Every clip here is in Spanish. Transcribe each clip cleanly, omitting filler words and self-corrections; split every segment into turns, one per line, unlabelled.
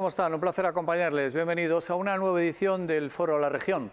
¿Cómo están? Un placer acompañarles. Bienvenidos a una nueva edición del Foro La Región.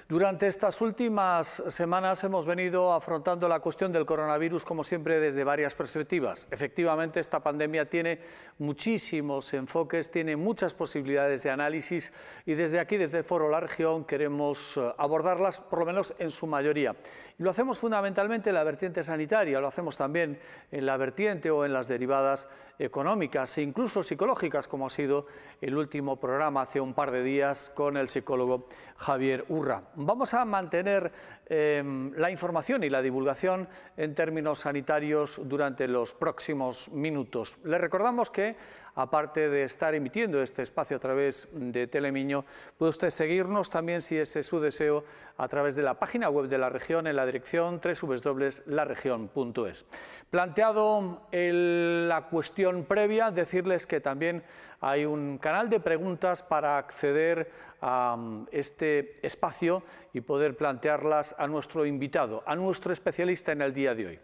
Durante estas últimas semanas hemos venido afrontando la cuestión del coronavirus, como siempre, desde varias perspectivas. Efectivamente, esta pandemia tiene muchísimos enfoques, tiene muchas posibilidades de análisis y desde aquí, desde el Foro La Región, queremos abordarlas, por lo menos en su mayoría. Y lo hacemos fundamentalmente en la vertiente sanitaria, lo hacemos también en la vertiente o en las derivadas económicas e incluso psicológicas, como ha sido el último programa hace un par de días con el psicólogo Javier Urra. Vamos a mantener la información y la divulgación en términos sanitarios durante los próximos minutos. Les recordamos que, aparte de estar emitiendo este espacio a través de Telemiño, puede usted seguirnos también, si ese es su deseo, a través de la página web de la región en la dirección www.laregion.es. Planteado la cuestión previa, decirles que también hay un canal de preguntas para acceder a este espacio y poder plantearlas a nuestro invitado, a nuestro especialista en el día de hoy.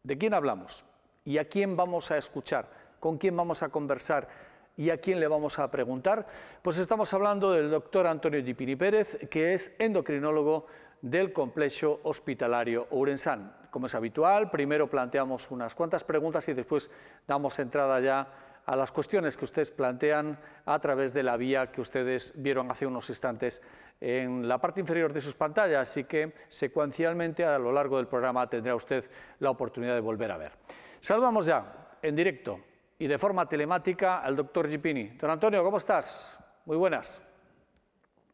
¿De quién hablamos? ¿Y a quién vamos a escuchar? ¿Con quién vamos a conversar? ¿Y a quién le vamos a preguntar? Pues estamos hablando del doctor Antonio Gipini Pérez, que es endocrinólogo del Complejo Hospitalario Ourensán. Como es habitual, primero planteamos unas cuantas preguntas y después damos entrada ya a las cuestiones que ustedes plantean a través de la vía que ustedes vieron hace unos instantes en la parte inferior de sus pantallas, así que secuencialmente a lo largo del programa tendrá usted la oportunidad de volver a ver. Saludamos ya en directo y de forma telemática al doctor Gipini. Don Antonio, ¿cómo estás? Muy buenas.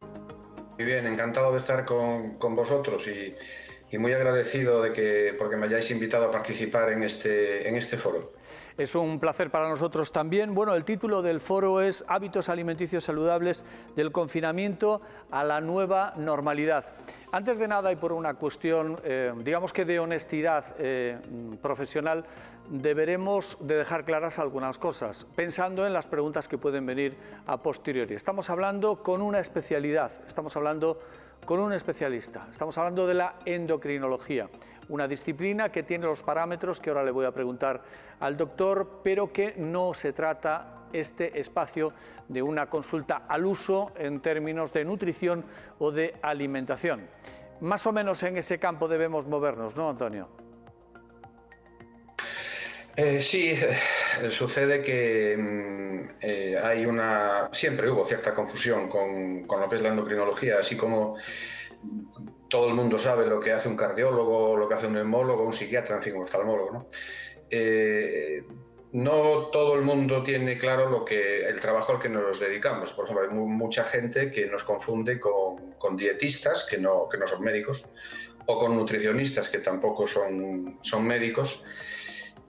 Muy bien, encantado de estar con vosotros y muy agradecido porque me hayáis invitado a participar en este foro.
Es un placer para nosotros también. Bueno, el título del foro es Hábitos alimenticios saludables del confinamiento a la nueva normalidad. Antes de nada y por una cuestión, digamos que de honestidad profesional, deberemos de dejar claras algunas cosas, pensando en las preguntas que pueden venir a posteriori. Estamos hablando con una especialidad, estamos hablando con un especialista, estamos hablando de la endocrinología, una disciplina que tiene los parámetros que ahora le voy a preguntar al doctor, pero que no se trata este espacio de una consulta al uso en términos de nutrición o de alimentación. Más o menos en ese campo debemos movernos, ¿no, Antonio?
Sí, sucede que siempre hubo cierta confusión con lo que es la endocrinología, así como todo el mundo sabe lo que hace un cardiólogo, lo que hace un neumólogo, un psiquiatra, en fin, un oftalmólogo, ¿no? No todo el mundo tiene claro el trabajo al que nos dedicamos. Por ejemplo, hay mucha gente que nos confunde con dietistas, que no son médicos, o con nutricionistas, que tampoco son médicos,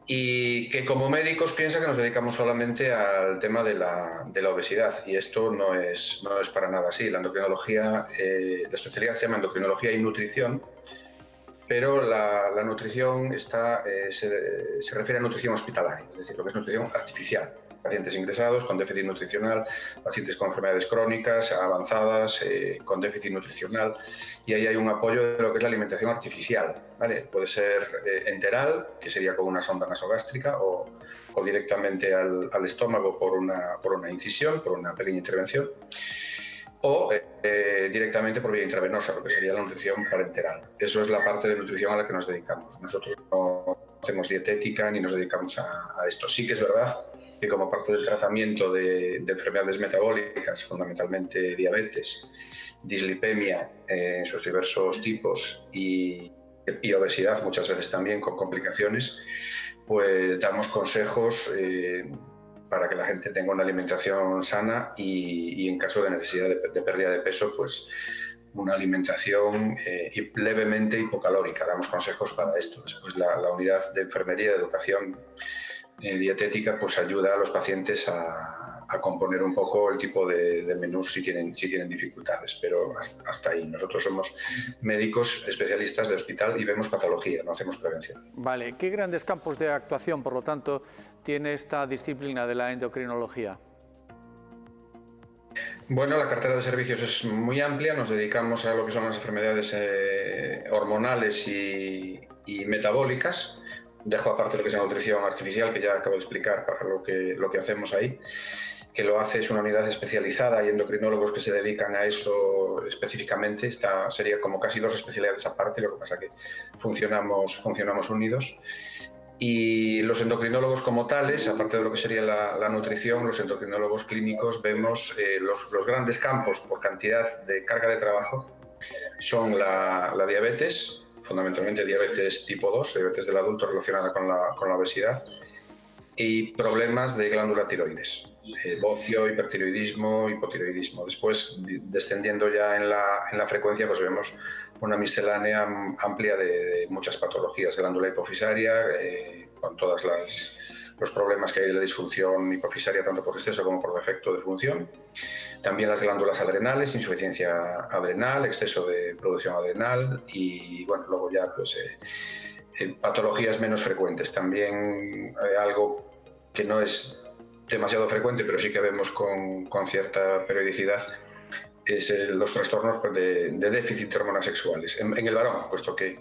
y que como médicos piensan que nos dedicamos solamente al tema de la obesidad, y esto no es para nada así. La endocrinología, la especialidad se llama endocrinología y nutrición, pero la nutrición se refiere a nutrición hospitalaria, es decir, lo que es nutrición artificial. Pacientes ingresados con déficit nutricional, pacientes con enfermedades crónicas avanzadas, con déficit nutricional, y ahí hay un apoyo de lo que es la alimentación artificial, ¿vale? Puede ser enteral, que sería con una sonda nasogástrica, o directamente al estómago por una incisión, por una pequeña intervención, o directamente por vía intravenosa, lo que sería la nutrición parenteral. Eso es la parte de nutrición a la que nos dedicamos. Nosotros no hacemos dietética ni nos dedicamos a esto. Sí que es verdad que como parte del tratamiento de enfermedades metabólicas, fundamentalmente diabetes, dislipemia en sus diversos tipos y obesidad, muchas veces también con complicaciones, pues damos consejos para que la gente tenga una alimentación sana y en caso de necesidad de pérdida de peso, pues una alimentación levemente hipocalórica. Damos consejos para esto. Después la unidad de enfermería de educación dietética pues ayuda a los pacientes a componer un poco el tipo de menús si tienen dificultades, pero hasta ahí. Nosotros somos médicos especialistas de hospital y vemos patología, no hacemos prevención.
Vale, ¿qué grandes campos de actuación, por lo tanto, tiene esta disciplina de la endocrinología?
Bueno, la cartera de servicios es muy amplia, nos dedicamos a lo que son las enfermedades hormonales y metabólicas. Dejo aparte lo que es la nutrición artificial, que ya acabo de explicar para lo que hacemos ahí, que lo hace, es una unidad especializada, hay endocrinólogos que se dedican a eso específicamente, sería como casi dos especialidades aparte, lo que pasa que funcionamos unidos. Y los endocrinólogos como tales, aparte de lo que sería la nutrición, los endocrinólogos clínicos vemos los grandes campos por cantidad de carga de trabajo son la diabetes, fundamentalmente diabetes tipo 2, diabetes del adulto relacionada con la obesidad, y problemas de glándula tiroides, bocio, hipertiroidismo, hipotiroidismo. Después, descendiendo ya en la frecuencia, pues vemos una miscelánea amplia de muchas patologías, glándula hipofisaria, con todos los problemas que hay de la disfunción hipofisaria, tanto por exceso como por defecto de función. También las glándulas adrenales, insuficiencia adrenal, exceso de producción adrenal y, bueno, luego ya pues patologías menos frecuentes. También algo que no es demasiado frecuente, pero sí que vemos con cierta periodicidad, es los trastornos de déficit de hormonas sexuales en el varón, puesto que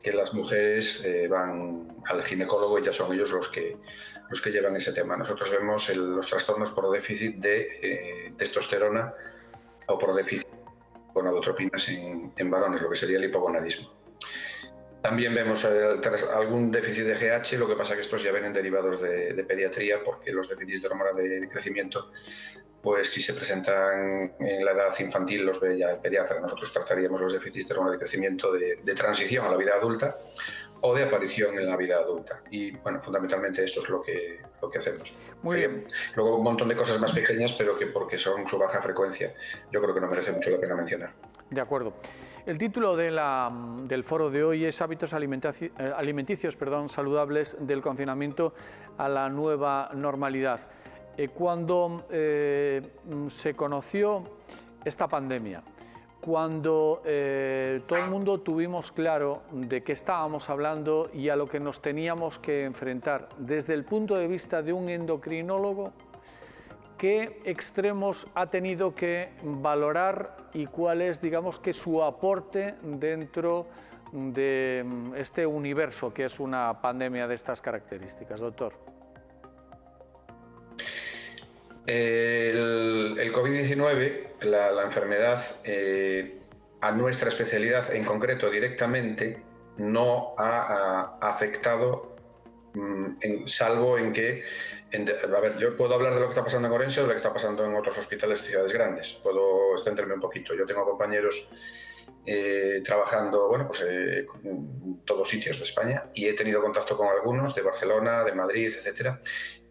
las mujeres van al ginecólogo y ya son ellos los que llevan ese tema. Nosotros vemos los trastornos por déficit de testosterona o por déficit de gonadotropinas en varones, lo que sería el hipogonadismo. También vemos algún déficit de GH, lo que pasa que estos ya vienen derivados de pediatría, porque los déficits de hormona de crecimiento, pues si se presentan en la edad infantil los ve ya el pediatra. Nosotros trataríamos los déficits de hormona de crecimiento de transición a la vida adulta o de aparición en la vida adulta. Y bueno, fundamentalmente eso es lo que hacemos.
Muy bien.
Luego un montón de cosas más pequeñas, pero que porque son su baja frecuencia, yo creo que no merece mucho la pena mencionar.
De acuerdo. El título del foro de hoy es Hábitos alimenticios saludables del confinamiento a la nueva normalidad. Cuando se conoció esta pandemia, cuando todo el mundo tuvimos claro de qué estábamos hablando y a lo que nos teníamos que enfrentar desde el punto de vista de un endocrinólogo, ¿qué extremos ha tenido que valorar y cuál es, digamos, que su aporte dentro de este universo que es una pandemia de estas características, doctor?
El COVID-19, la enfermedad, a nuestra especialidad en concreto directamente, no ha afectado, salvo en que, a ver, yo puedo hablar de lo que está pasando en Orense o de lo que está pasando en otros hospitales de ciudades grandes, puedo extenderme un poquito. Yo tengo compañeros trabajando, bueno, pues en todos sitios de España, y he tenido contacto con algunos de Barcelona, de Madrid, etcétera,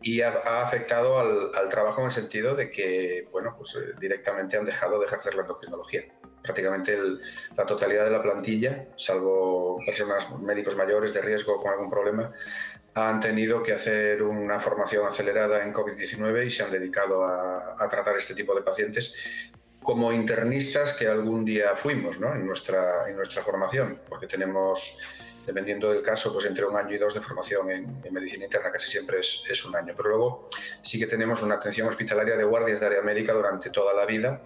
y ha afectado al trabajo en el sentido de que, bueno, pues directamente han dejado de ejercer la endocrinología. Prácticamente la totalidad de la plantilla, salvo personas, médicos mayores de riesgo con algún problema, han tenido que hacer una formación acelerada en COVID-19 y se han dedicado a tratar este tipo de pacientes como internistas que algún día fuimos, ¿no?, en nuestra formación, porque tenemos, dependiendo del caso, pues entre 1 año y 2 de formación en medicina interna, casi siempre es 1 año. Pero luego sí que tenemos una atención hospitalaria de guardias de área médica durante toda la vida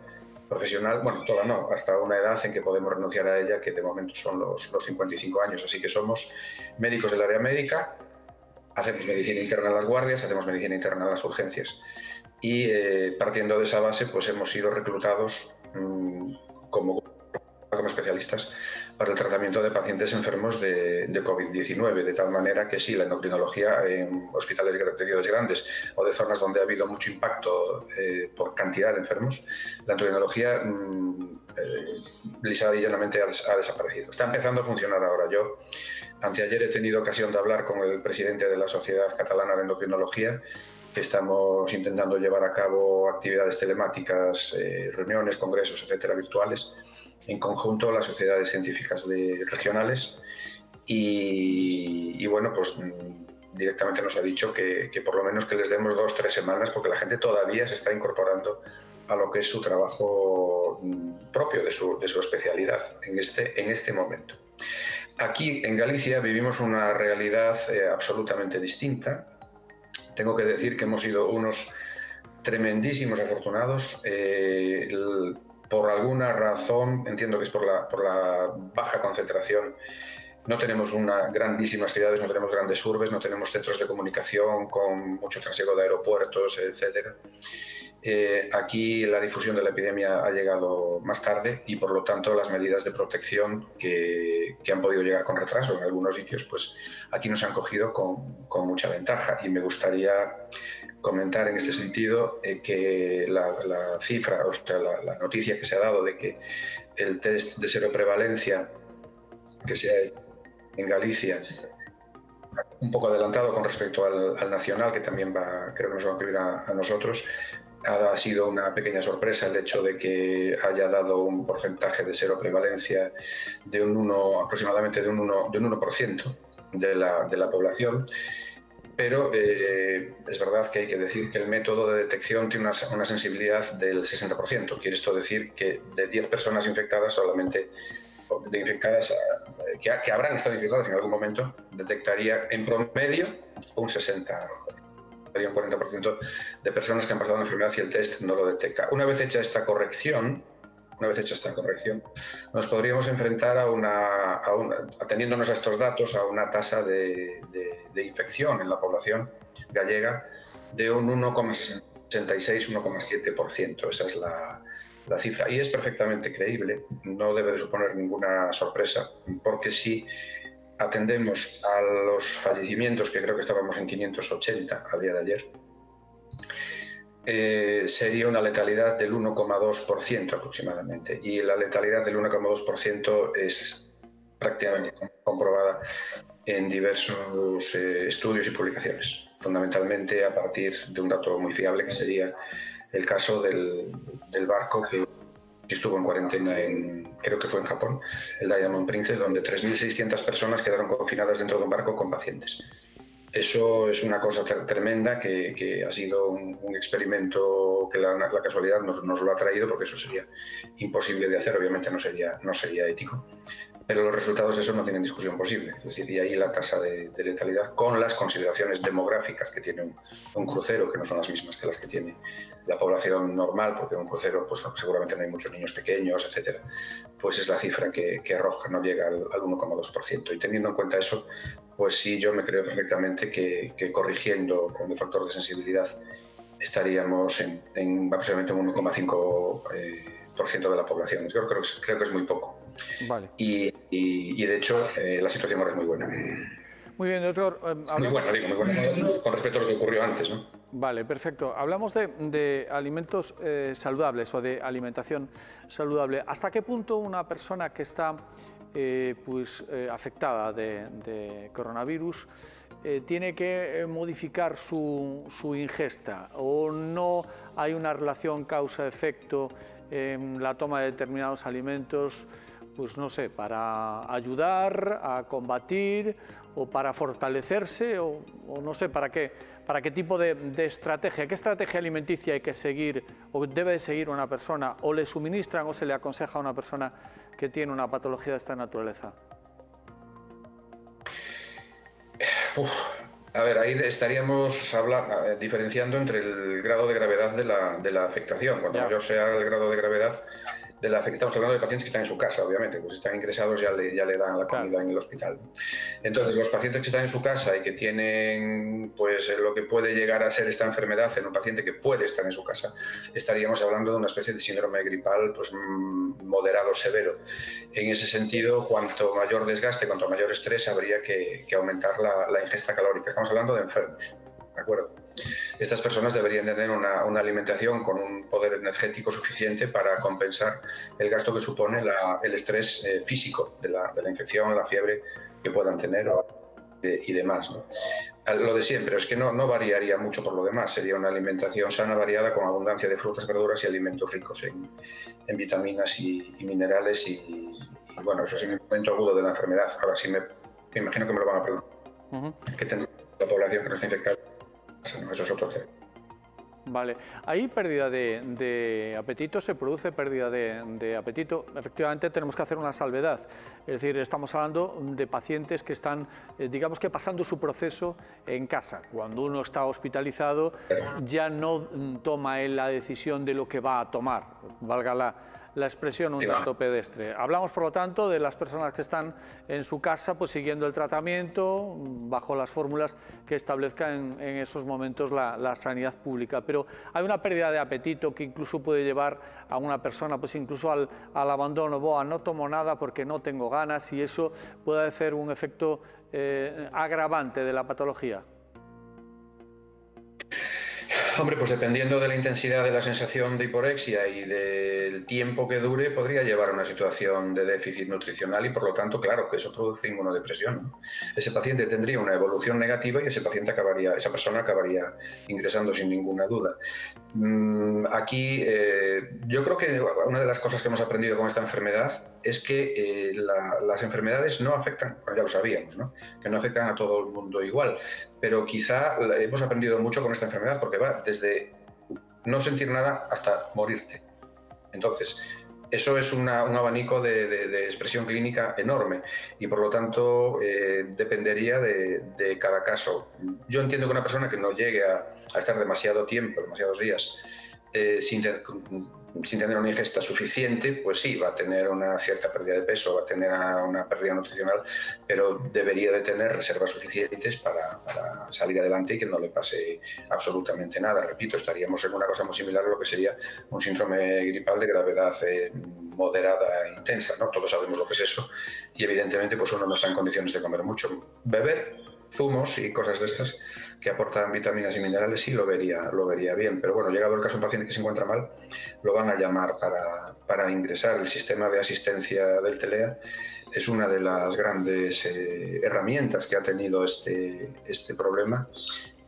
profesional, bueno, toda no, hasta una edad en que podemos renunciar a ella, que de momento son los 55 años. Así que somos médicos del área médica, hacemos medicina interna en las guardias, hacemos medicina interna en las urgencias. Y partiendo de esa base, pues hemos sido reclutados como especialistas para el tratamiento de pacientes enfermos de COVID-19, de tal manera que sí, la endocrinología en hospitales de ciudades grandes o de zonas donde ha habido mucho impacto por cantidad de enfermos, la endocrinología lisa y llanamente ha desaparecido. Está empezando a funcionar ahora. Yo anteayer he tenido ocasión de hablar con el presidente de la Sociedad Catalana de Endocrinología, que estamos intentando llevar a cabo actividades telemáticas, reuniones, congresos, etcétera, virtuales, en conjunto a las sociedades científicas regionales y bueno, pues directamente nos ha dicho que por lo menos que les demos 2 o 3 semanas, porque la gente todavía se está incorporando a lo que es su trabajo propio de su especialidad en este momento. Aquí en Galicia vivimos una realidad absolutamente distinta. Tengo que decir que hemos sido unos tremendísimos afortunados. Por alguna razón, entiendo que es por la baja concentración, no tenemos grandísimas ciudades, no tenemos grandes urbes, no tenemos centros de comunicación con mucho trasiego de aeropuertos, etcétera. Aquí la difusión de la epidemia ha llegado más tarde y, por lo tanto, las medidas de protección que han podido llegar con retraso en algunos sitios, pues aquí nos han cogido con mucha ventaja. Y me gustaría comentar en este sentido que la cifra, o sea, la noticia que se ha dado de que el test de seroprevalencia que se ha hecho en Galicia, un poco adelantado con respecto al nacional, que también creo que nos va a incluir a nosotros, ha sido una pequeña sorpresa el hecho de que haya dado un porcentaje de seroprevalencia de aproximadamente de un 1% de la población, pero es verdad que hay que decir que el método de detección tiene una sensibilidad del 60%. Quiere esto decir que de 10 personas infectadas, solamente que habrán estado infectadas en algún momento, detectaría en promedio un 60%. Un 40% de personas que han pasado la enfermedad y el test no lo detecta. Una vez hecha esta corrección, nos podríamos enfrentar ateniéndonos a estos datos, a una tasa de infección en la población gallega de un 1,66-1,7%. Esa es la cifra. Y es perfectamente creíble, no debe de suponer ninguna sorpresa, porque si atendemos a los fallecimientos, que creo que estábamos en 580 a día de ayer, sería una letalidad del 1,2% aproximadamente. Y la letalidad del 1,2% es prácticamente comprobada en diversos estudios y publicaciones, fundamentalmente a partir de un dato muy fiable, que sería el caso del barco que estuvo en cuarentena creo que fue en Japón, el Diamond Princess, donde 3.600 personas quedaron confinadas dentro de un barco con pacientes. Eso es una cosa tremenda que ha sido un experimento que la casualidad nos lo ha traído, porque eso sería imposible de hacer, obviamente no sería ético. Pero los resultados de eso no tienen discusión posible. Es decir, y ahí la tasa de letalidad, con las consideraciones demográficas que tiene un crucero, que no son las mismas que las que tiene la población normal, porque en un crucero pues, seguramente no hay muchos niños pequeños, etcétera, pues es la cifra que arroja, no llega al 1,2%. Y teniendo en cuenta eso, pues sí, yo me creo perfectamente que corrigiendo con el factor de sensibilidad estaríamos en aproximadamente un 1,5% de la población. Yo creo que es muy poco.
Vale.
Y de hecho, la situación ahora es muy buena.
Muy bien, doctor.
Muy buena con respecto a lo que ocurrió antes, ¿no?
Vale, perfecto. Hablamos de alimentos saludables o de alimentación saludable. ¿Hasta qué punto una persona que está afectada de coronavirus tiene que modificar su ingesta, o no hay una relación causa-efecto en la toma de determinados alimentos, pues no sé, para ayudar a combatir o para fortalecerse, o no sé, para qué tipo de estrategia, qué estrategia alimenticia hay que seguir o debe de seguir una persona, o le suministran o se le aconseja a una persona que tiene una patología de esta naturaleza?
A ver, ahí estaríamos diferenciando entre el grado de gravedad de la afectación. Cuanto mayor sea el grado de gravedad de la afectación, estamos hablando de pacientes que están en su casa, obviamente, pues si están ingresados ya le dan la comida en el hospital. Entonces, los pacientes que están en su casa y que tienen pues lo que puede llegar a ser esta enfermedad en un paciente que puede estar en su casa, estaríamos hablando de una especie de síndrome gripal pues moderado severo. En ese sentido, cuanto mayor desgaste, cuanto mayor estrés, habría que aumentar la ingesta calórica. Estamos hablando de enfermos, ¿de acuerdo? Estas personas deberían tener una alimentación con un poder energético suficiente para compensar el gasto que supone el estrés físico de la infección, la fiebre que puedan tener y demás, ¿no? Lo de siempre, es que no variaría mucho por lo demás. Sería una alimentación sana, variada, con abundancia de frutas, verduras y alimentos ricos en vitaminas y minerales y bueno, eso es en el momento agudo de la enfermedad. Ahora sí me imagino que me lo van a preguntar. ¿Qué tendrá la población que no está infectada? No, eso es otro tema.
Vale, ¿hay pérdida de apetito? ¿Se produce pérdida de apetito? Efectivamente tenemos que hacer una salvedad, es decir, estamos hablando de pacientes que están, digamos que pasando su proceso en casa. Cuando uno está hospitalizado ya no toma él la decisión de lo que va a tomar, valga la expresión un tanto pedestre. Hablamos, por lo tanto, de las personas que están en su casa pues siguiendo el tratamiento bajo las fórmulas que establezca en esos momentos la sanidad pública. Pero hay una pérdida de apetito que incluso puede llevar a una persona pues incluso al abandono. Boa, no tomo nada porque no tengo ganas, y eso puede hacer un efecto agravante de la patología.
Hombre, pues dependiendo de la intensidad de la sensación de hiporexia y del tiempo que dure, podría llevar a una situación de déficit nutricional y, por lo tanto, claro, que eso produce inmunodepresión, ¿no? Ese paciente tendría una evolución negativa y esa persona acabaría ingresando sin ninguna duda. Aquí yo creo que una de las cosas que hemos aprendido con esta enfermedad es que las enfermedades no afectan, bueno, ya lo sabíamos, ¿no?, que no afectan a todo el mundo igual, pero quizá hemos aprendido mucho con esta enfermedad porque va desde no sentir nada hasta morirte. Entonces, eso es un abanico de expresión clínica enorme y, por lo tanto, dependería de cada caso. Yo entiendo que una persona que no llegue a estar demasiado tiempo, demasiados días, sin tener una ingesta suficiente, pues sí, va a tener una cierta pérdida de peso, va a tener una pérdida nutricional, pero debería de tener reservas suficientes para salir adelante y que no le pase absolutamente nada. Repito, estaríamos en una cosa muy similar a lo que sería un síndrome gripal de gravedad moderada e intensa, ¿no? Todos sabemos lo que es eso y evidentemente pues uno no está en condiciones de comer mucho. Beber zumos y cosas de estas que aportan vitaminas y minerales sí lo vería bien, pero bueno, llegado el caso de un paciente que se encuentra mal, lo van a llamar para ingresar. El sistema de asistencia del TELEA es una de las grandes herramientas que ha tenido este problema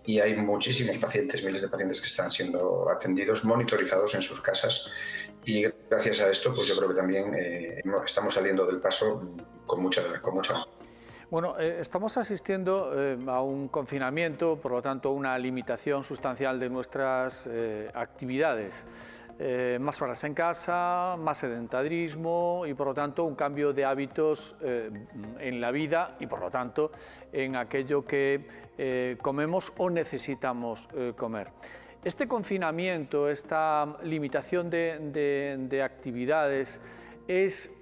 y hay muchísimos pacientes, miles de pacientes que están siendo atendidos, monitorizados en sus casas y gracias a esto pues yo creo que también estamos saliendo del paso con mucha.
Bueno, estamos asistiendo a un confinamiento, por lo tanto, una limitación sustancial de nuestras actividades. Más horas en casa, más sedentarismo y, por lo tanto, un cambio de hábitos en la vida y, por lo tanto, en aquello que comemos o necesitamos comer. Este confinamiento, esta limitación de actividades es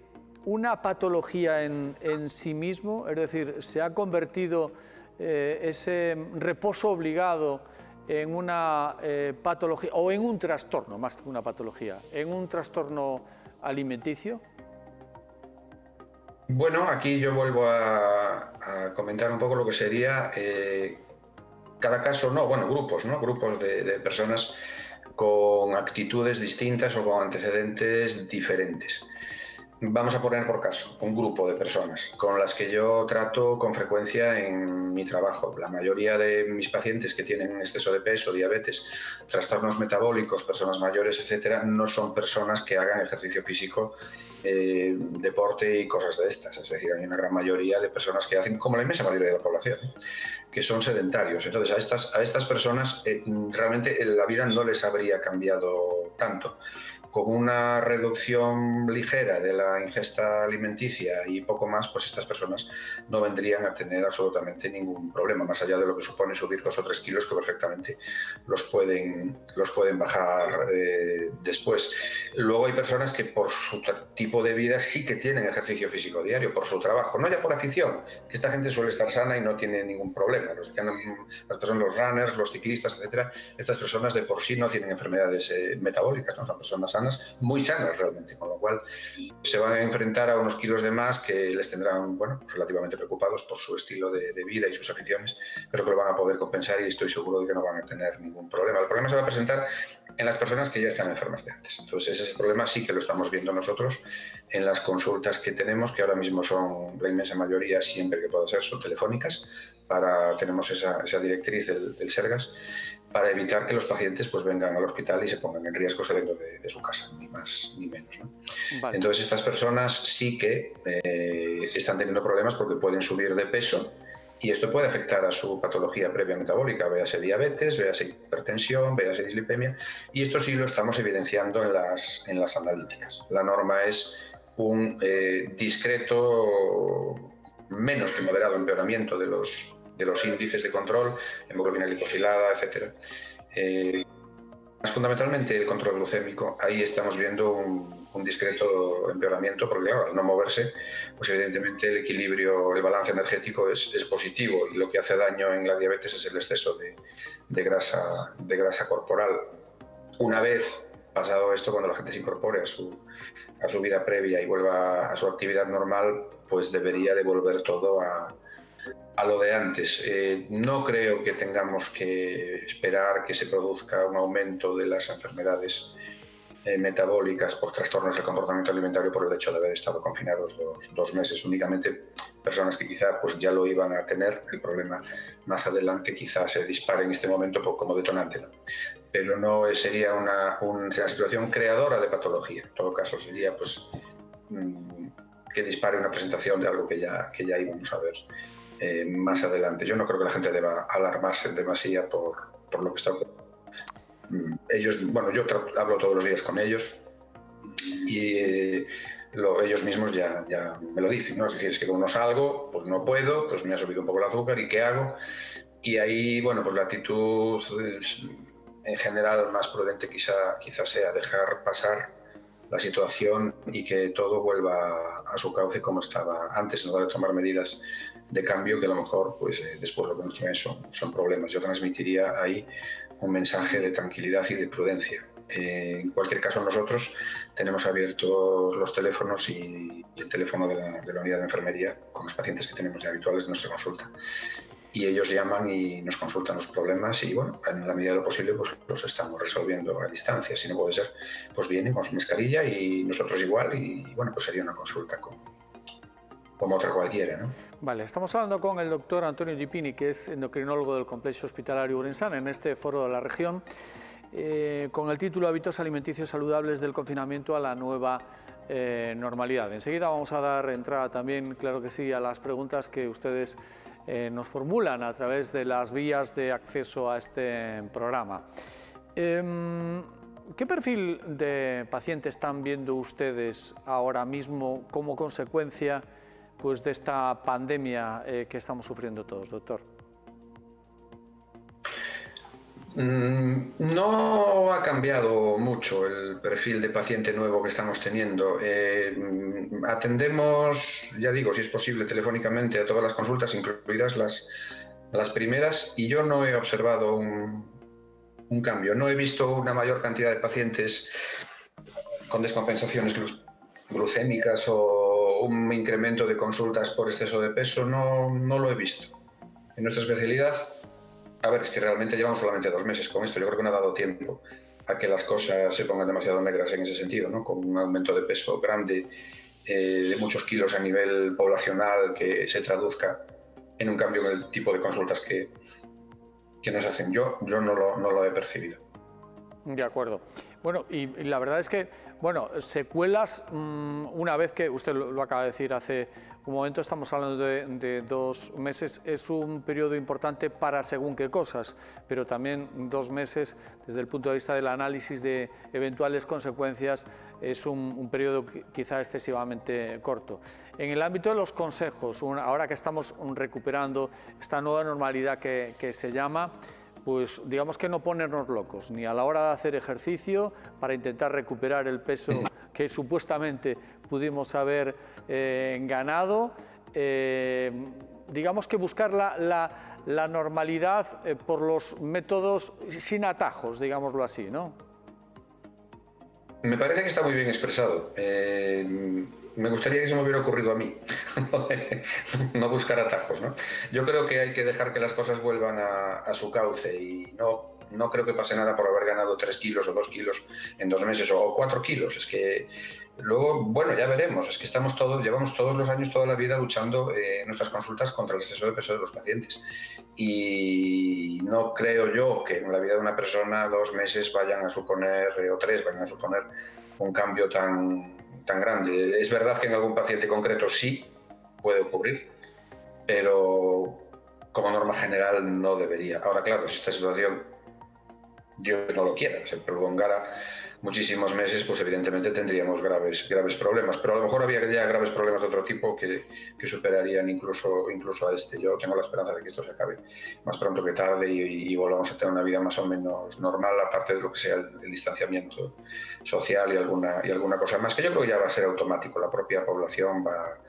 una patología en sí mismo, es decir, se ha convertido ese reposo obligado en una patología, o en un trastorno, más que una patología, en un trastorno alimenticio.
Bueno, aquí yo vuelvo a comentar un poco lo que sería cada caso, grupos de personas con actitudes distintas o con antecedentes diferentes. Vamos a poner por caso un grupo de personas con las que yo trato con frecuencia en mi trabajo. La mayoría de mis pacientes que tienen exceso de peso, diabetes, trastornos metabólicos, personas mayores, etcétera, no son personas que hagan ejercicio físico, deporte y cosas de estas. Es decir, hay una gran mayoría de personas que hacen, como la inmensa mayoría de la población, que son sedentarios. Entonces, a estas personas realmente la vida no les habría cambiado tanto. Con una reducción ligera de la ingesta alimenticia y poco más, pues estas personas no vendrían a tener absolutamente ningún problema, más allá de lo que supone subir 2 o 3 kilos que perfectamente los pueden bajar después. Luego hay personas que por su tipo de vida sí que tienen ejercicio físico diario, por su trabajo, no ya por afición, que esta gente suele estar sana y no tiene ningún problema. Las personas, los runners, los ciclistas, etcétera, estas personas de por sí no tienen enfermedades metabólicas, no son personas sanas, muy sanas realmente, con lo cual se van a enfrentar a unos kilos de más que les tendrán, pues relativamente preocupados por su estilo de vida y sus aficiones, pero que lo van a poder compensar y estoy seguro de que no van a tener ningún problema. El problema se va a presentar en las personas que ya están enfermas de antes. Entonces ese problema sí que lo estamos viendo nosotros en las consultas que tenemos, que ahora mismo son la inmensa mayoría, siempre que pueda ser, son telefónicas. Tenemos esa directriz del Sergas para evitar que los pacientes pues vengan al hospital y se pongan en riesgo saliendo de su casa, ni más ni menos, ¿no? Vale. Entonces estas personas sí que están teniendo problemas porque pueden subir de peso y esto puede afectar a su patología previa metabólica, véase diabetes, véase hipertensión, véase dislipemia, y esto sí lo estamos evidenciando en las analíticas. La norma es un discreto, menos que moderado empeoramiento de los índices de control, hemoglobina glicosilada, etcétera. fundamentalmente el control glucémico. Ahí estamos viendo un discreto empeoramiento, porque claro, al no moverse, pues evidentemente el equilibrio, el balance energético es positivo, y lo que hace daño en la diabetes es el exceso de grasa corporal. Una vez pasado esto, cuando la gente se incorpore a su vida previa y vuelva a su actividad normal, pues debería de volver todo a lo de antes. No creo que tengamos que esperar que se produzca un aumento de las enfermedades metabólicas por trastornos del comportamiento alimentario por el hecho de haber estado confinados 2 meses. Únicamente personas que quizá pues ya lo iban a tener. El problema más adelante quizá se dispare en este momento como detonante, ¿no? Pero no sería una situación creadora de patología. En todo caso sería pues que dispare una presentación de algo que ya íbamos a ver más adelante. Yo no creo que la gente deba alarmarse demasiado por lo que está ocurriendo. Ellos, bueno, yo hablo todos los días con ellos y ellos mismos ya me lo dicen, ¿no? Es decir, es que como no salgo, pues no puedo, pues me ha subido un poco el azúcar y ¿qué hago? Y ahí, bueno, pues la actitud en general más prudente quizá sea dejar pasar la situación y que todo vuelva a su cauce como estaba antes, en lugar de tomar medidas de cambio que a lo mejor pues después lo que nos traen son problemas. Yo transmitiría ahí un mensaje de tranquilidad y de prudencia. En cualquier caso, nosotros tenemos abiertos los teléfonos y el teléfono de la unidad de enfermería con los pacientes que tenemos ya habituales de nuestra consulta. Y ellos llaman y nos consultan los problemas y, bueno, en la medida de lo posible pues los estamos resolviendo a distancia. Si no puede ser, pues vienen con su mascarilla y nosotros igual y, bueno, pues sería una consulta como otra cualquiera, ¿no?
Vale, estamos hablando con el doctor Antonio Gipini, que es endocrinólogo del Complejo Hospitalario Urensana, en este foro de la región, con el título Hábitos alimenticios saludables del confinamiento a la nueva normalidad. Enseguida vamos a dar entrada también, claro que sí, a las preguntas que ustedes nos formulan a través de las vías de acceso a este programa. ¿Qué perfil de paciente están viendo ustedes ahora mismo como consecuencia pues de esta pandemia que estamos sufriendo todos, doctor?
No ha cambiado mucho el perfil de paciente nuevo que estamos teniendo. Atendemos, ya digo, si es posible, telefónicamente a todas las consultas, incluidas las primeras, y yo no he observado un cambio. No he visto una mayor cantidad de pacientes con descompensaciones glucémicas o un incremento de consultas por exceso de peso, no lo he visto. En nuestra especialidad, a ver, es que realmente llevamos solamente 2 meses con esto. Yo creo que no ha dado tiempo a que las cosas se pongan demasiado negras en ese sentido, ¿no? Con un aumento de peso grande, de muchos kilos a nivel poblacional, que se traduzca en un cambio en el tipo de consultas que nos hacen. Yo no lo he percibido.
De acuerdo. Bueno, y la verdad es que, bueno, secuelas, una vez que, usted lo acaba de decir hace un momento, estamos hablando de 2 meses, es un periodo importante para según qué cosas, pero también 2 meses, desde el punto de vista del análisis de eventuales consecuencias, es un periodo quizá excesivamente corto. En el ámbito de los consejos, ahora que estamos recuperando esta nueva normalidad que se llama, pues digamos que no ponernos locos, ni a la hora de hacer ejercicio para intentar recuperar el peso que supuestamente pudimos haber ganado, digamos que buscar la normalidad por los métodos sin atajos, digámoslo así, ¿no?
Me parece que está muy bien expresado. Me gustaría que se me hubiera ocurrido a mí, no buscar atajos, ¿no? Yo creo que hay que dejar que las cosas vuelvan a su cauce y no creo que pase nada por haber ganado 3 kilos o 2 kilos en 2 meses o 4 kilos. Es que luego, bueno, ya veremos. Es que llevamos todos los años, toda la vida luchando en nuestras consultas contra el exceso de peso de los pacientes. Y no creo yo que en la vida de una persona 2 meses vayan a suponer, o 3 vayan a suponer un cambio tan grande. Es verdad que en algún paciente concreto sí puede ocurrir, pero como norma general no debería. Ahora, claro, si esta situación, Dios no lo quiera, se prolongara muchísimos meses, pues evidentemente tendríamos graves problemas. Pero a lo mejor había ya graves problemas de otro tipo que superarían incluso a este. Yo tengo la esperanza de que esto se acabe más pronto que tarde y volvamos a tener una vida más o menos normal, aparte de lo que sea el distanciamiento social y alguna cosa más, que yo creo que ya va a ser automático. La propia población va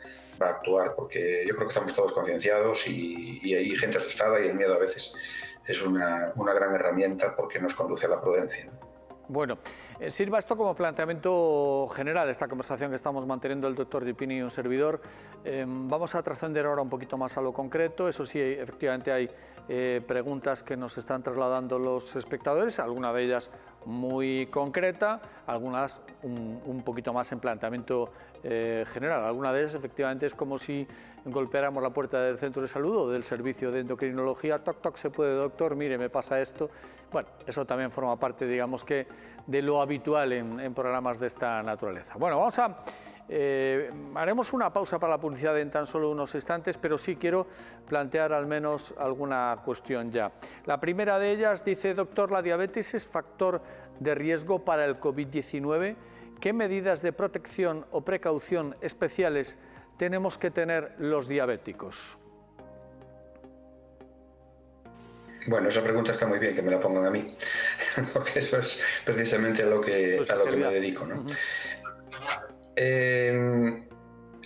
a actuar, porque yo creo que estamos todos concienciados y hay gente asustada, y el miedo a veces es una gran herramienta porque nos conduce a la prudencia, ¿no?
Bueno, sirva esto como planteamiento general, esta conversación que estamos manteniendo el doctor Di Pini y un servidor. Vamos a trascender ahora un poquito más a lo concreto. Eso sí, efectivamente hay preguntas que nos están trasladando los espectadores, alguna de ellas muy concreta, algunas un poquito más en planteamiento general. Alguna de ellas efectivamente es como si golpeáramos la puerta del centro de salud o del servicio de endocrinología. Toc, toc, se puede, doctor, mire, me pasa esto. Bueno, eso también forma parte, digamos que, de lo habitual en programas de esta naturaleza. Bueno, haremos una pausa para la publicidad en tan solo unos instantes, pero sí quiero plantear al menos alguna cuestión ya. La primera de ellas dice: doctor, ¿la diabetes es factor de riesgo para el COVID-19? ¿Qué medidas de protección o precaución especiales tenemos que tener los diabéticos?
Bueno, esa pregunta está muy bien que me la pongan a mí, porque eso es precisamente a lo que me dedico, ¿no?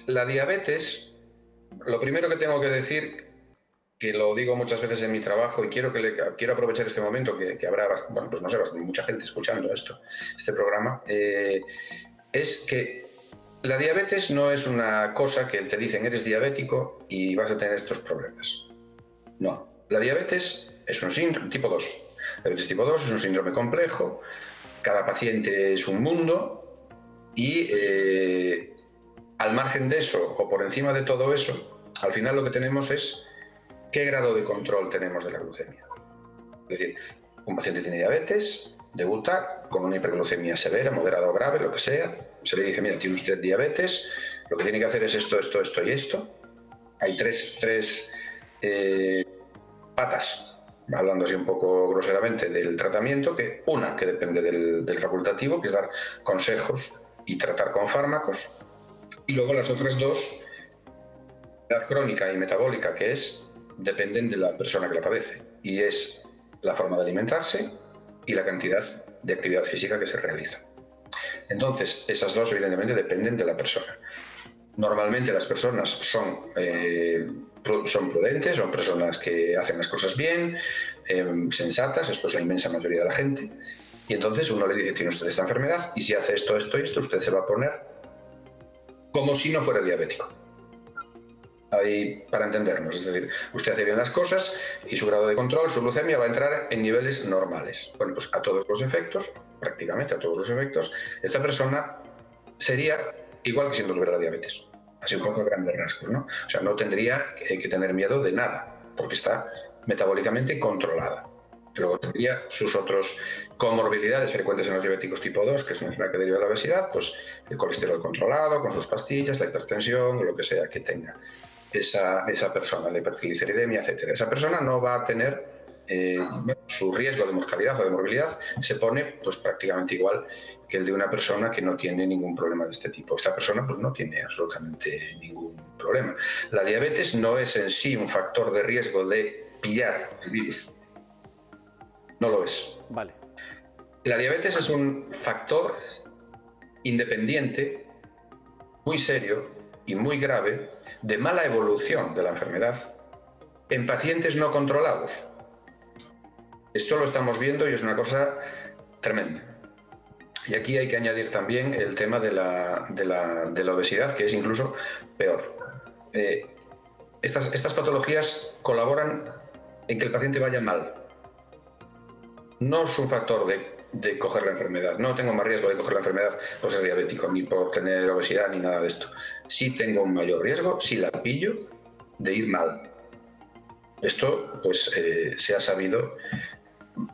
La diabetes, lo primero que tengo que decir, que lo digo muchas veces en mi trabajo y quiero aprovechar este momento que habrá, bueno, pues no sé, mucha gente escuchando este programa, es que la diabetes no es una cosa que te dicen eres diabético y vas a tener estos problemas. No, la diabetes es un síndrome tipo 2. La diabetes tipo 2 es un síndrome complejo, cada paciente es un mundo y al margen de eso o por encima de todo eso, al final lo que tenemos es qué grado de control tenemos de la glucemia. Es decir, un paciente tiene diabetes, debuta con una hiperglucemia severa, moderada o grave, lo que sea, se le dice, mira, tiene usted diabetes, lo que tiene que hacer es esto, esto, esto y esto. Hay tres patas, hablando así un poco groseramente, del tratamiento, que una que depende del facultativo, que es dar consejos y tratar con fármacos, y luego las otras dos, enfermedad crónica y metabólica, que dependen de la persona que la padece, y es la forma de alimentarse y la cantidad de actividad física que se realiza. Entonces, esas dos evidentemente dependen de la persona. Normalmente las personas son prudentes, son personas que hacen las cosas bien, sensatas, esto es la inmensa mayoría de la gente, y entonces uno le dice, tiene usted esta enfermedad, y si hace esto, esto y esto, usted se va a poner como si no fuera diabético. Ahí, para entendernos, es decir, usted hace bien las cosas y su grado de control, su glucemia va a entrar en niveles normales. Bueno, pues a todos los efectos, prácticamente a todos los efectos, esta persona sería igual que si no tuviera diabetes. Así un poco a grandes rasgos, ¿no? O sea, no tendría que tener miedo de nada, porque está metabólicamente controlada. Luego tendría sus otros comorbilidades frecuentes en los diabéticos tipo 2, que es una enfermedad que deriva de la obesidad, pues el colesterol controlado, con sus pastillas, la hipertensión, o lo que sea que tenga esa persona, la hipertrigliceridemia, etcétera. Esa persona no va a tener su riesgo de mortalidad o de morbilidad se pone pues prácticamente igual que el de una persona que no tiene ningún problema de este tipo. Esta persona pues no tiene absolutamente ningún problema. La diabetes no es en sí un factor de riesgo de pillar el virus. No lo es.
Vale.
La diabetes es un factor independiente, muy serio y muy grave de mala evolución de la enfermedad en pacientes no controlados. Esto lo estamos viendo y es una cosa tremenda. Y aquí hay que añadir también el tema de la obesidad, que es incluso peor. Estas patologías colaboran en que el paciente vaya mal. No es un factor de coger la enfermedad. No tengo más riesgo de coger la enfermedad por ser diabético, ni por tener obesidad, ni nada de esto. Sí tengo un mayor riesgo, si la pillo, de ir mal. Esto pues se ha sabido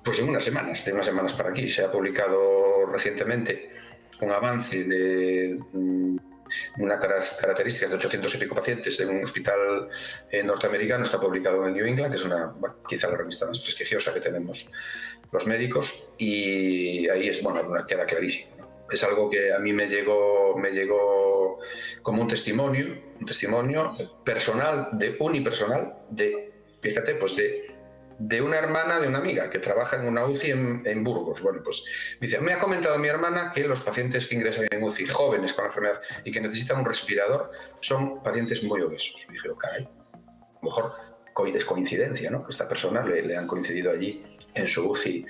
pues en unas semanas para aquí. Se ha publicado recientemente un avance de unas características de 800 y pico pacientes de un hospital norteamericano. Está publicado en el New England, que es quizá la revista más prestigiosa que tenemos los médicos, y ahí queda clarísimo, ¿no? Es algo que a mí me llegó como un testimonio personal, unipersonal, fíjate, pues de una hermana de una amiga que trabaja en una UCI en Burgos. Bueno, pues me dice, me ha comentado mi hermana que los pacientes que ingresan en UCI, jóvenes con la enfermedad y que necesitan un respirador, son pacientes muy obesos. Y dije, caray, a lo mejor es coincidencia, ¿no? Que esta persona le han coincidido allí en su UCI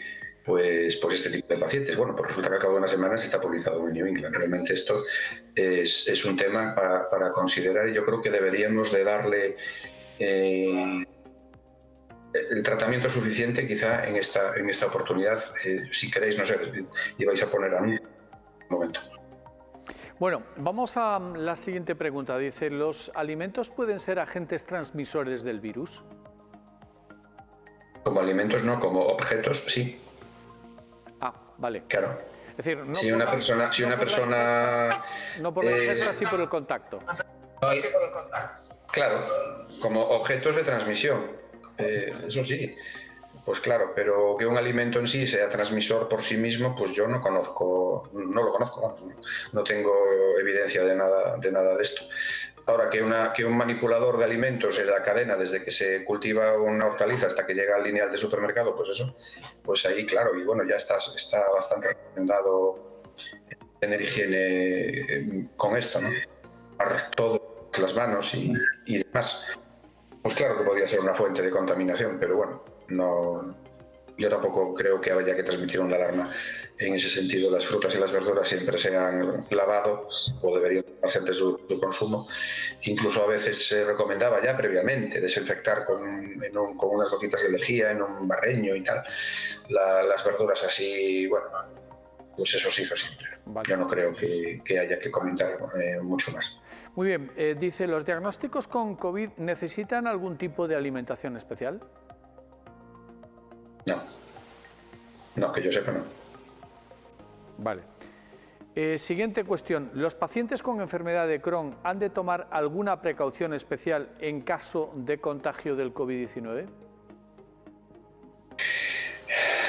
pues este tipo de pacientes. Bueno, pues resulta que al cabo de unas semanas está publicado en New England. Realmente esto es un tema para considerar, y yo creo que deberíamos de darle el tratamiento suficiente quizá en esta oportunidad. Si queréis, no sé, ibais a poner a mí un momento.
Bueno, vamos a la siguiente pregunta. Dice, ¿los alimentos pueden ser agentes transmisores del virus?
Como alimentos no, como objetos sí.
Ah, vale.
Claro.
Es decir, no
si una persona
no por la ingesta, sí por el contacto.
Claro, como objetos de transmisión. Eso sí, pues claro, pero que un alimento en sí sea transmisor por sí mismo, pues yo no lo conozco, vamos, no tengo evidencia de nada de esto. Ahora, que un manipulador de alimentos en la cadena, desde que se cultiva una hortaliza hasta que llega al lineal de supermercado, pues eso, pues ahí, claro, y bueno, ya está bastante recomendado tener higiene con esto, ¿no? Para todas las manos y demás. Pues claro que podría ser una fuente de contaminación, pero bueno, yo tampoco creo que haya que transmitir una alarma en ese sentido. Las frutas y las verduras siempre se han lavado o deberían lavarse antes de su consumo. Incluso a veces se recomendaba ya previamente desinfectar con unas gotitas de lejía en un barreño y tal. Las verduras así, bueno, pues eso se hizo siempre. Vale. Yo no creo que haya que comentar mucho más.
Muy bien, dice, ¿los diagnósticos con COVID necesitan algún tipo de alimentación especial?
No, que yo sepa no.
Vale. Siguiente cuestión, ¿los pacientes con enfermedad de Crohn han de tomar alguna precaución especial en caso de contagio del COVID-19?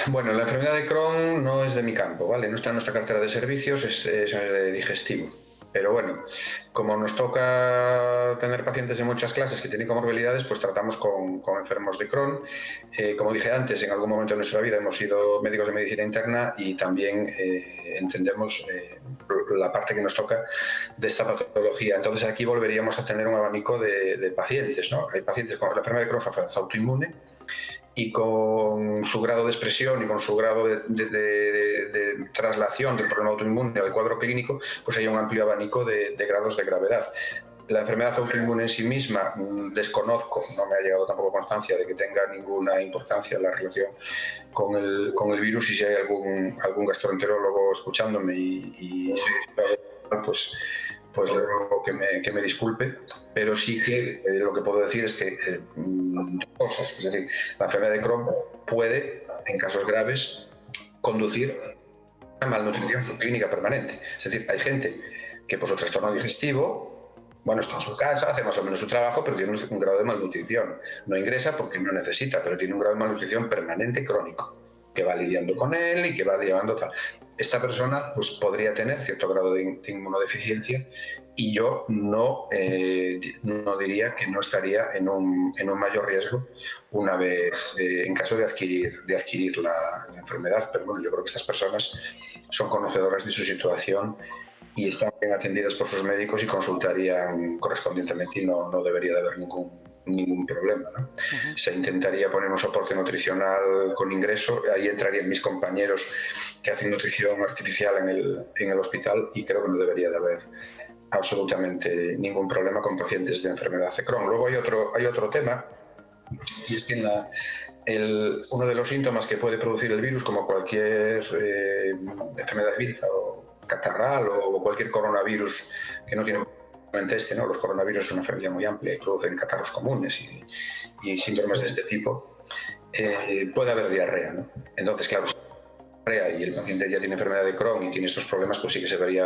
Bueno, la enfermedad de Crohn no es de mi campo, ¿vale? No está en nuestra cartera de servicios, es digestivo. Pero bueno, como nos toca tener pacientes en muchas clases que tienen comorbilidades, pues tratamos con enfermos de Crohn. Como dije antes, en algún momento de nuestra vida hemos sido médicos de medicina interna y también entendemos la parte que nos toca de esta patología. Entonces aquí volveríamos a tener un abanico de pacientes, ¿no? Hay pacientes con la enfermedad de Crohn, enfermedad autoinmune, y con su grado de expresión y con su grado de traslación del problema autoinmune al cuadro clínico, pues hay un amplio abanico de grados de gravedad. La enfermedad autoinmune en sí misma desconozco, no me ha llegado tampoco constancia de que tenga ninguna importancia en la relación con el virus, y si hay algún gastroenterólogo escuchándome y pues le ruego que me disculpe, pero sí que lo que puedo decir es que dos cosas. Es decir, la enfermedad de Crohn puede, en casos graves, conducir a malnutrición subclínica permanente. Es decir, hay gente que por su trastorno digestivo, bueno, está en su casa, hace más o menos su trabajo, pero tiene un grado de malnutrición. No ingresa porque no necesita, pero tiene un grado de malnutrición permanente crónico, que va lidiando con él y que va llevando tal. Esta persona pues podría tener cierto grado de inmunodeficiencia, y yo no diría que no estaría en un mayor riesgo una vez en caso de adquirir la enfermedad. Pero bueno, yo creo que estas personas son conocedoras de su situación y están bien atendidas por sus médicos y consultarían correspondientemente, y no debería de haber ningún problema, ¿no? Se intentaría poner un soporte nutricional con ingreso. Ahí entrarían mis compañeros que hacen nutrición artificial en el hospital, y creo que no debería de haber absolutamente ningún problema con pacientes de enfermedad de Crohn. Luego hay otro tema, y es que uno de los síntomas que puede producir el virus, como cualquier enfermedad vírica o catarral o cualquier coronavirus que no tiene ¿no? Los coronavirus son una enfermedad muy amplia y producen catarros comunes y síntomas de este tipo. Puede haber diarrea, ¿no? Entonces, claro, PREA y el paciente ya tiene enfermedad de Crohn y tiene estos problemas, pues sí que se vería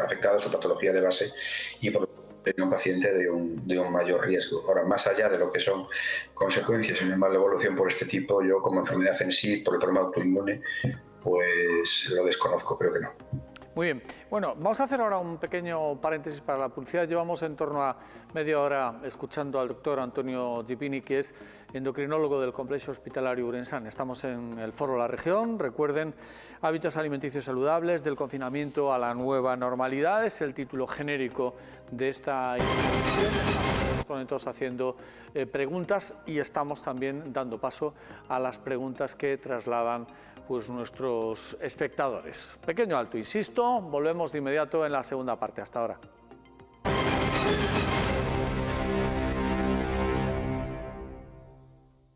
afectada su patología de base y por lo tanto sería un paciente de un mayor riesgo. Ahora, más allá de lo que son consecuencias y una mala evolución por este tipo, yo como enfermedad en sí, por el problema autoinmune, pues lo desconozco, creo que no.
Muy bien. Bueno, vamos a hacer ahora un pequeño paréntesis para la publicidad. Llevamos en torno a media hora escuchando al doctor Antonio Gipini, que es endocrinólogo del Complejo Hospitalario Ourense. Estamos en el Foro La Región. Recuerden, hábitos alimenticios saludables del confinamiento a la nueva normalidad. Es el título genérico de esta intervención. Estamos haciendo preguntas y estamos también dando paso a las preguntas que trasladan pues nuestros espectadores. Pequeño alto, insisto, volvemos de inmediato en la segunda parte. Hasta ahora.